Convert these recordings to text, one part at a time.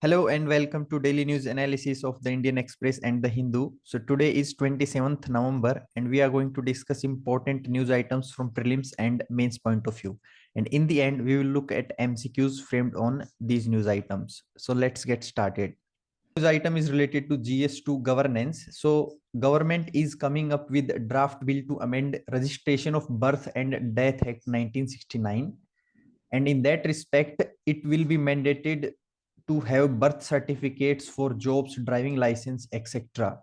Hello and welcome to daily news analysis of the Indian Express and the Hindu. So today is 27th November and we are going to discuss important news items from prelims and mains point of view. And in the end, we will look at MCQs framed on these news items. So let's get started. News item is related to GS2 governance. So government is coming up with a draft bill to amend Registration of Birth and Death Act 1969. And in that respect, it will be mandated to have birth certificates for jobs, driving license, etc.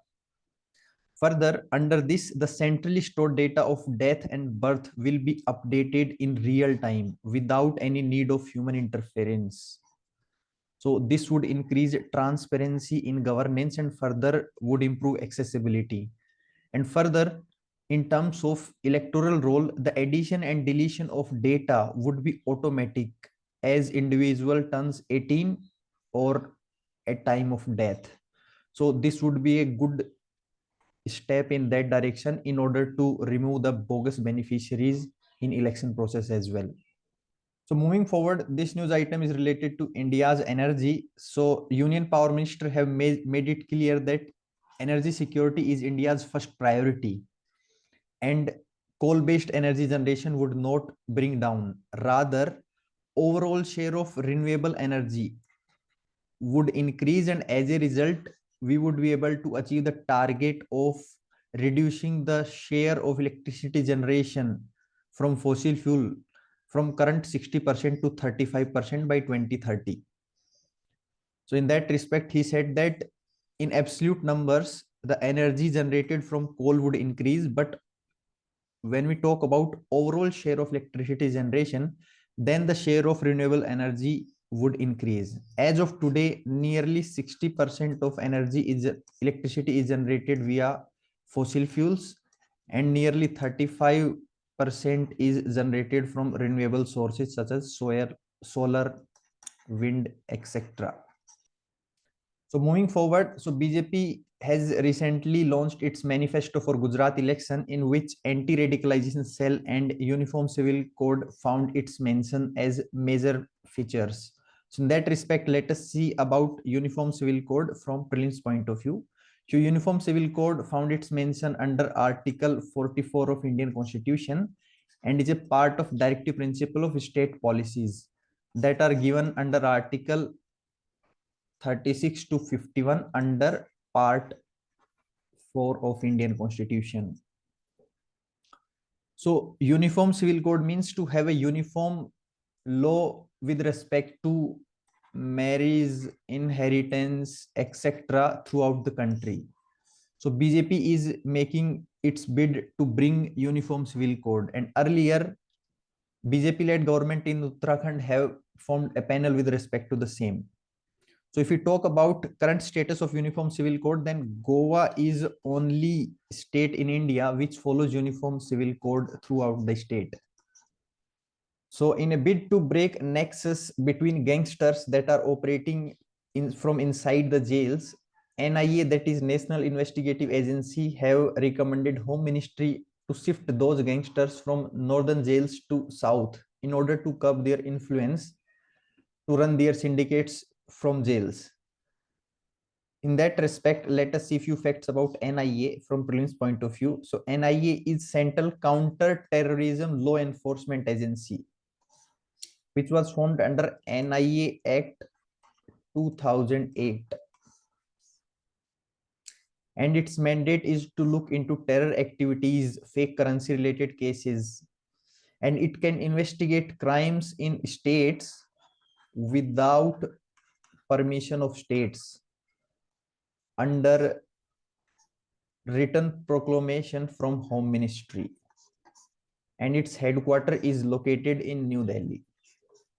Further, under this, the centrally stored data of death and birth will be updated in real time without any need of human interference. So this would increase transparency in governance and further would improve accessibility. And further, in terms of electoral roll, the addition and deletion of data would be automatic as individual turns 18 or at time of death. So this would be a good step in that direction in order to remove the bogus beneficiaries in election process as well. So moving forward, this news item is related to India's energy. So Union Power Minister have made it clear that energy security is India's first priority, and coal-based energy generation would not bring down. Rather, overall share of renewable energy would increase, and as a result, we would be able to achieve the target of reducing the share of electricity generation from fossil fuel from current 60% to 35% by 2030. So in that respect, he said that in absolute numbers, the energy generated from coal would increase, but when we talk about overall share of electricity generation, then the share of renewable energy would increase. As of today, nearly 60% of electricity is generated via fossil fuels, and nearly 35% is generated from renewable sources such as solar, wind, etc. So moving forward, so BJP has recently launched its manifesto for Gujarat election, in which anti-radicalization cell and uniform civil code found its mention as major features. So in that respect, let us see about uniform civil code from prelims point of view. So uniform civil code found its mention under Article 44 of Indian Constitution and is a part of directive principle of state policies that are given under Article 36 to 51 under Part 4 of Indian Constitution. So uniform civil code means to have a uniform law with respect to marriage, inheritance, etc. throughout the country. So BJP is making its bid to bring uniform civil code, and earlier BJP-led government in Uttarakhand have formed a panel with respect to the same. So if we talk about current status of uniform civil code, then Goa is only state in India which follows uniform civil code throughout the state. So in a bid to break nexus between gangsters that are operating from inside the jails, NIA, that is National Investigative Agency, have recommended Home Ministry to shift those gangsters from northern jails to south in order to curb their influence to run their syndicates from jails. In that respect, let us see a few facts about NIA from prelims point of view. So NIA is Central Counter-Terrorism Law Enforcement Agency, which was formed under NIA Act 2008. And its mandate is to look into terror activities, fake currency related cases, and it can investigate crimes in states without permission of states under written proclamation from Home Ministry, and its headquarters is located in New Delhi.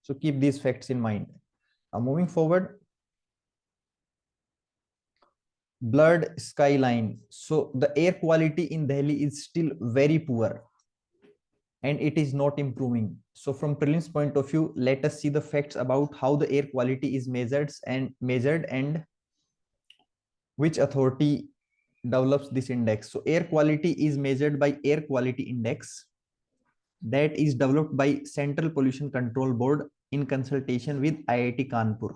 So keep these facts in mind. Now moving forward, blurred skyline. So the air quality in Delhi is still very poor and it is not improving. So from prelims point of view, let us see the facts about how the air quality is measured and which authority develops this index. So air quality is measured by Air Quality Index that is developed by Central Pollution Control Board in consultation with IIT Kanpur.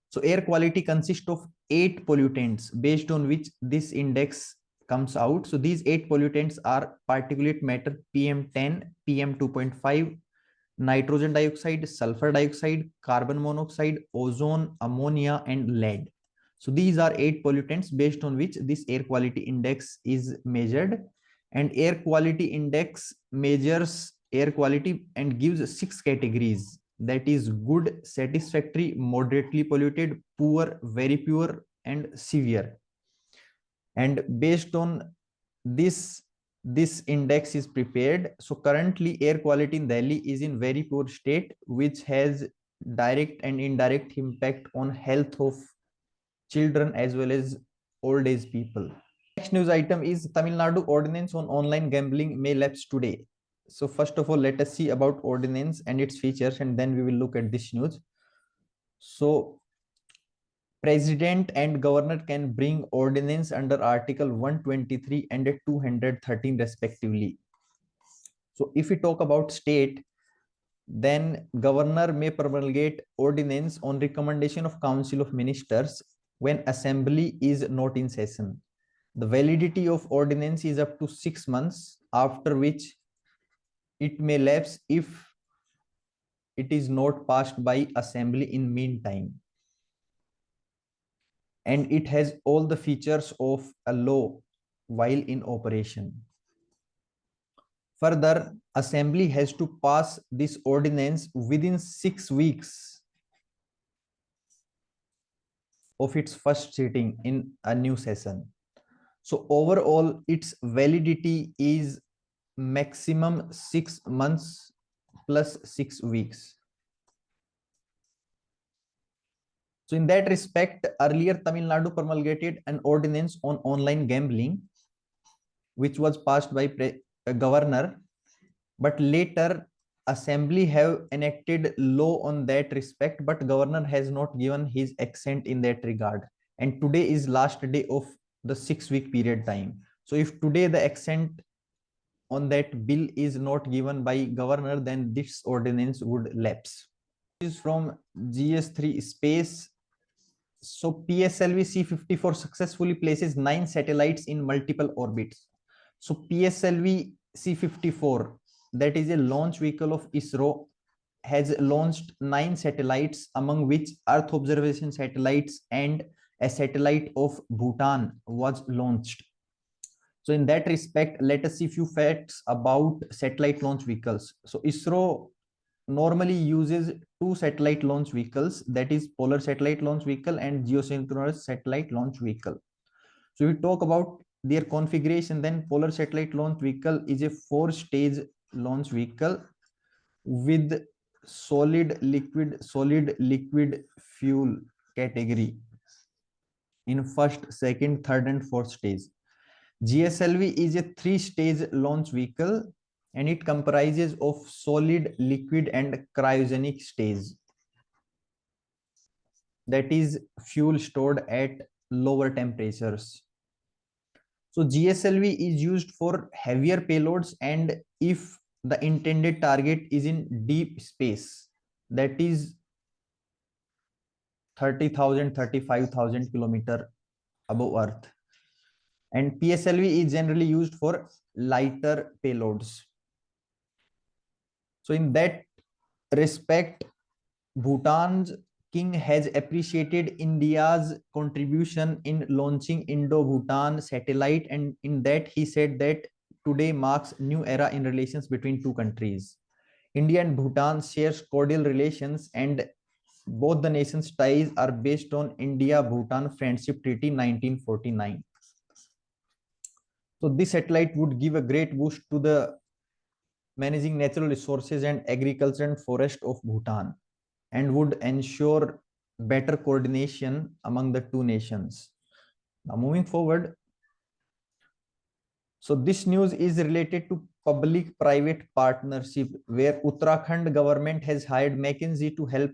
So air quality consists of 8 pollutants based on which this index comes out. So these 8 pollutants are particulate matter PM10, PM2.5, nitrogen dioxide, sulfur dioxide, carbon monoxide, ozone, ammonia, and lead. So these are 8 pollutants based on which this air quality index is measured. And air quality index measures air quality and gives 6 categories, that is good, satisfactory, moderately polluted, poor, very poor, and severe. And based on this index is prepared. So currently air quality in Delhi is in very poor state, which has direct and indirect impact on health of children as well as old age people. Next news item is Tamil Nadu ordinance on online gambling may lapse today. So first of all, let us see about ordinance and its features, and then we will look at this news. So President and governor can bring ordinance under Article 123 and 213 respectively. So if we talk about state, then governor may promulgate ordinance on recommendation of Council of Ministers when assembly is not in session. The validity of ordinance is up to 6 months, after which it may lapse if it is not passed by assembly in meantime. And it has all the features of a law while in operation. Further, assembly has to pass this ordinance within 6 weeks of its first sitting in a new session. So overall, its validity is maximum 6 months plus 6 weeks. So in that respect, earlier Tamil Nadu promulgated an ordinance on online gambling, which was passed by governor, but later assembly have enacted law on that respect, but governor has not given his assent in that regard. And today is last day of the 6-week period time. So if today the assent on that bill is not given by governor, then this ordinance would lapse. This is from GS3 space. So PSLV C-54 successfully places 9 satellites in multiple orbits. So PSLV C-54, that is a launch vehicle of ISRO, has launched 9 satellites, among which Earth observation satellites and a satellite of Bhutan was launched. So in that respect, let us see few facts about satellite launch vehicles. So ISRO normally uses 2 satellite launch vehicles, that is polar satellite launch vehicle and geosynchronous satellite launch vehicle. So we talk about their configuration, then polar satellite launch vehicle is a 4-stage launch vehicle with solid liquid fuel category in first, second, third and fourth stage. GSLV is a 3-stage launch vehicle and it comprises of solid, liquid and cryogenic stage, that is fuel stored at lower temperatures. So GSLV is used for heavier payloads, and if the intended target is in deep space, that is 30,000 35,000 kilometer above Earth. And PSLV is generally used for lighter payloads. So in that respect, Bhutan's king has appreciated India's contribution in launching Indo-Bhutan satellite, and in that he said that today marks new era in relations between two countries. India and Bhutan shares cordial relations, and both the nations' ties are based on India-Bhutan Friendship Treaty 1949. So this satellite would give a great boost to the managing natural resources and agriculture and forest of Bhutan, and would ensure better coordination among the two nations. Now moving forward, so this news is related to public-private partnership, where Uttarakhand government has hired McKinsey to help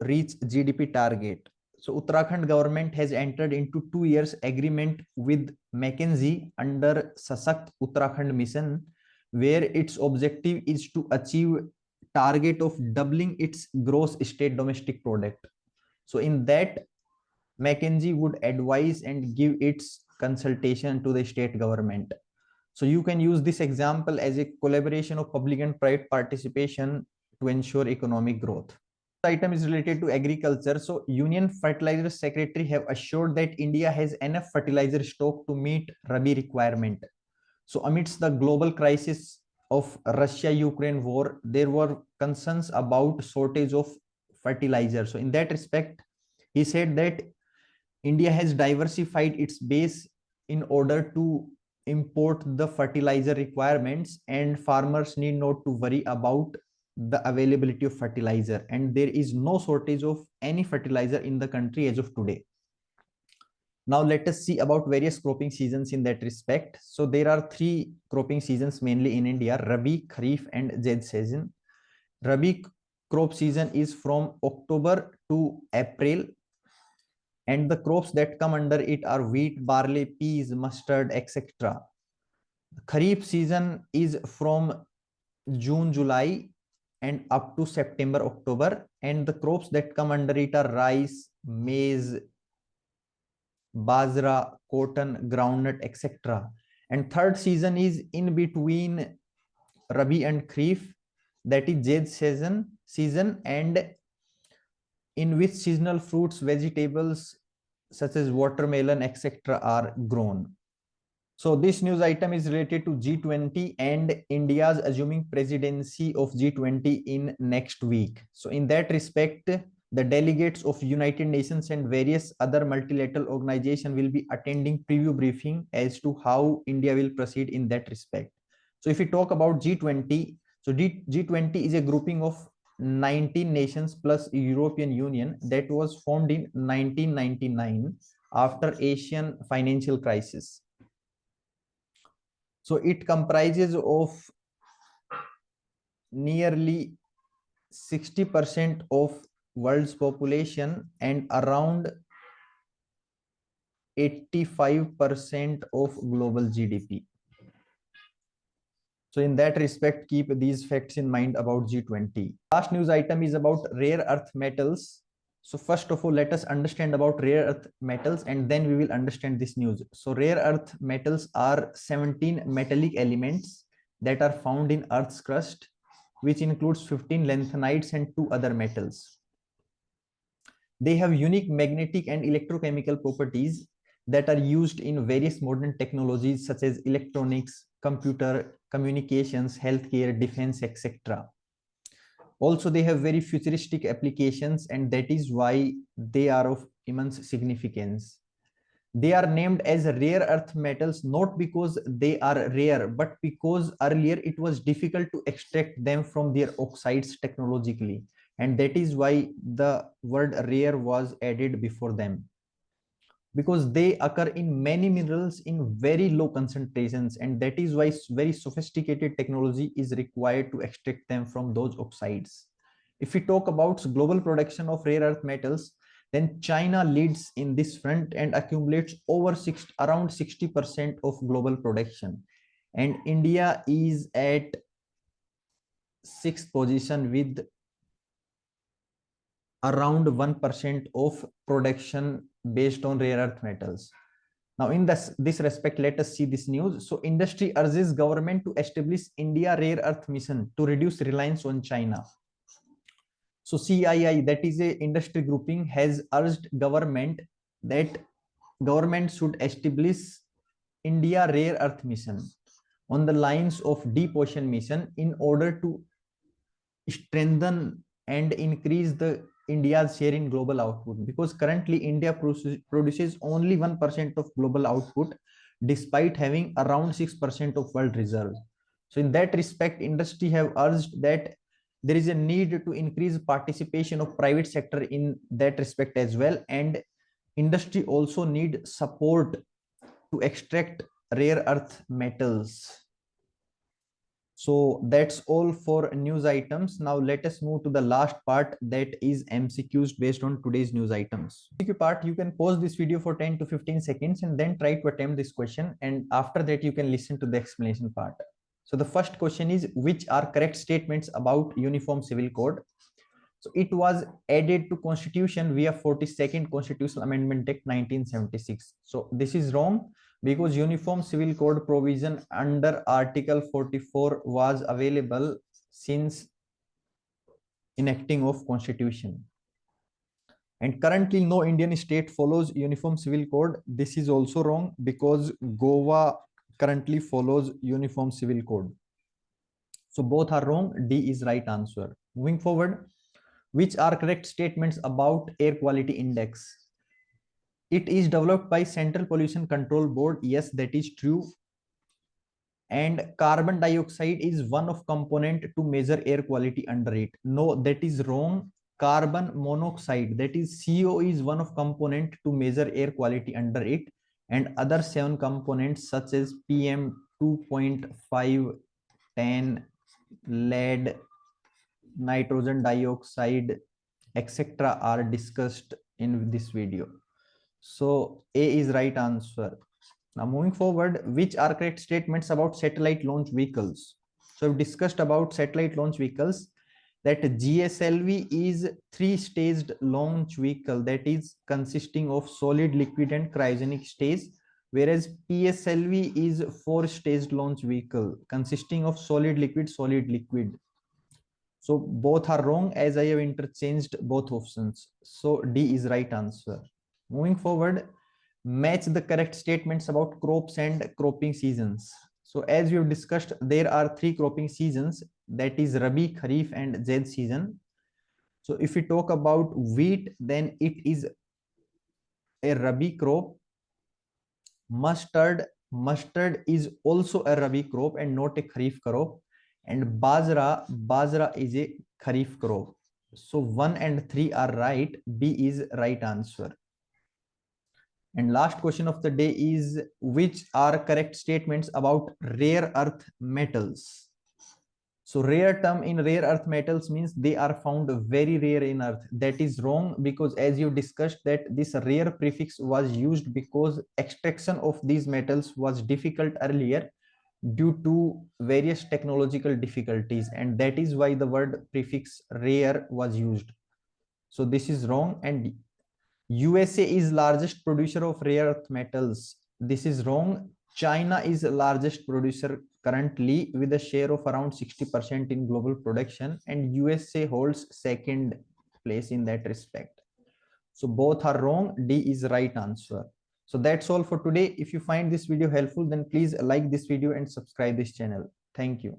reach GDP target. So Uttarakhand government has entered into 2 years agreement with McKinsey under Sasakt Uttarakhand mission, where its objective is to achieve target of doubling its gross state domestic product. So in that McKinsey would advise and give its consultation to the state government. So you can use this example as a collaboration of public and private participation to ensure economic growth. The item is related to agriculture. So Union Fertilizer Secretary have assured that India has enough fertilizer stock to meet Rabi requirement. So amidst the global crisis of Russia-Ukraine war, there were concerns about shortage of fertilizer. So in that respect, he said that India has diversified its base in order to import the fertilizer requirements, and farmers need not to worry about the availability of fertilizer, and there is no shortage of any fertilizer in the country as of today. Now let us see about various cropping seasons in that respect. So there are three cropping seasons mainly in India: Rabi, Kharif and Zaid season. Rabi crop season is from October to April, and the crops that come under it are wheat, barley, peas, mustard, etc. Kharif season is from June, July and up to September, October, and the crops that come under it are rice, maize, bajra, cotton, groundnut, etc. And third season is in between Rabi and Kharif, that is Zaid season, and in which seasonal fruits, vegetables such as watermelon, etc. are grown. So this news item is related to G20 and India's assuming presidency of G20 in next week. So in that respect, the delegates of United Nations and various other multilateral organizations will be attending preview briefing as to how India will proceed in that respect. So if we talk about G20, so G20 is a grouping of 19 nations plus European Union that was formed in 1999 after Asian financial crisis. So it comprises of nearly 60% of world's population and around 85% of global GDP. So in that respect, keep these facts in mind about G20. Last news item is about rare earth metals. So first of all, let us understand about rare earth metals and then we will understand this news. So rare earth metals are 17 metallic elements that are found in Earth's crust, which includes 15 lanthanides and 2 other metals. They have unique magnetic and electrochemical properties that are used in various modern technologies such as electronics, computer, communications, healthcare, defense, etc. Also, they have very futuristic applications, and that is why they are of immense significance. They are named as rare earth metals not because they are rare, but because earlier it was difficult to extract them from their oxides technologically, and that is why the word rare was added before them, because they occur in many minerals in very low concentrations, and that is why very sophisticated technology is required to extract them from those oxides. If we talk about global production of rare earth metals, then China leads in this front and accumulates around 60% of global production, and India is at 6th position with around 1% of production based on rare earth metals. Now, in this respect, let us see this news. So, industry urges government to establish India Rare Earth Mission to reduce reliance on China. So, CII, that is a industry grouping, has urged government that government should establish India Rare Earth Mission on the lines of Deep Ocean Mission in order to strengthen and increase the India's share in global output, because currently India produces only 1% of global output despite having around 6% of world reserves. So in that respect, industry have urged that there is a need to increase participation of private sector in that respect as well, and industry also need support to extract rare earth metals. So that's all for news items. Now let us move to the last part, that is MCQs based on today's news items. MCQ part, you can pause this video for 10 to 15 seconds and then try to attempt this question, and after that you can listen to the explanation part. So the first question is, which are correct statements about Uniform Civil Code? So it was added to constitution via 42nd Constitutional Amendment Act 1976. So this is wrong because Uniform Civil Code provision under Article 44 was available since enacting of constitution. And currently no Indian state follows Uniform Civil Code. This is also wrong because Goa currently follows Uniform Civil Code. So both are wrong. D is right answer. Moving forward, which are correct statements about air quality index? It is developed by Central Pollution Control Board. Yes, that is true. And carbon dioxide is one of component to measure air quality under it. No, that is wrong. Carbon monoxide, that is CO, is one of component to measure air quality under it, and other 7 components such as PM 2.5, 10, lead, nitrogen dioxide, etc. are discussed in this video. So A is right answer. Now moving forward, which are correct statements about satellite launch vehicles? So we've discussed about satellite launch vehicles, that GSLV is 3-staged launch vehicle, that is consisting of solid, liquid and cryogenic stage, whereas PSLV is 4-staged launch vehicle consisting of solid, liquid, solid, liquid. So both are wrong as I have interchanged both options. So D is right answer. Moving forward, match the correct statements about crops and cropping seasons. So as we have discussed, there are 3 cropping seasons, that is Rabi, Kharif and Zaid season. So if we talk about wheat, then it is a Rabi crop. Mustard is also a Rabi crop and not a Kharif crop. And Bajra is a Kharif crop. So 1 and 3 are right. B is right answer. And last question of the day is, which are correct statements about rare earth metals? So rare term in rare earth metals means they are found very rare in earth. That is wrong because as you discussed that this rare prefix was used because extraction of these metals was difficult earlier due to various technological difficulties, and that is why the word prefix rare was used. So this is wrong. And USA is largest producer of rare earth metals. This is wrong. China is the largest producer currently with a share of around 60% in global production, and USA holds 2nd place in that respect. So both are wrong. D is right answer. So that's all for today. If you find this video helpful, then please like this video and subscribe this channel. Thank you.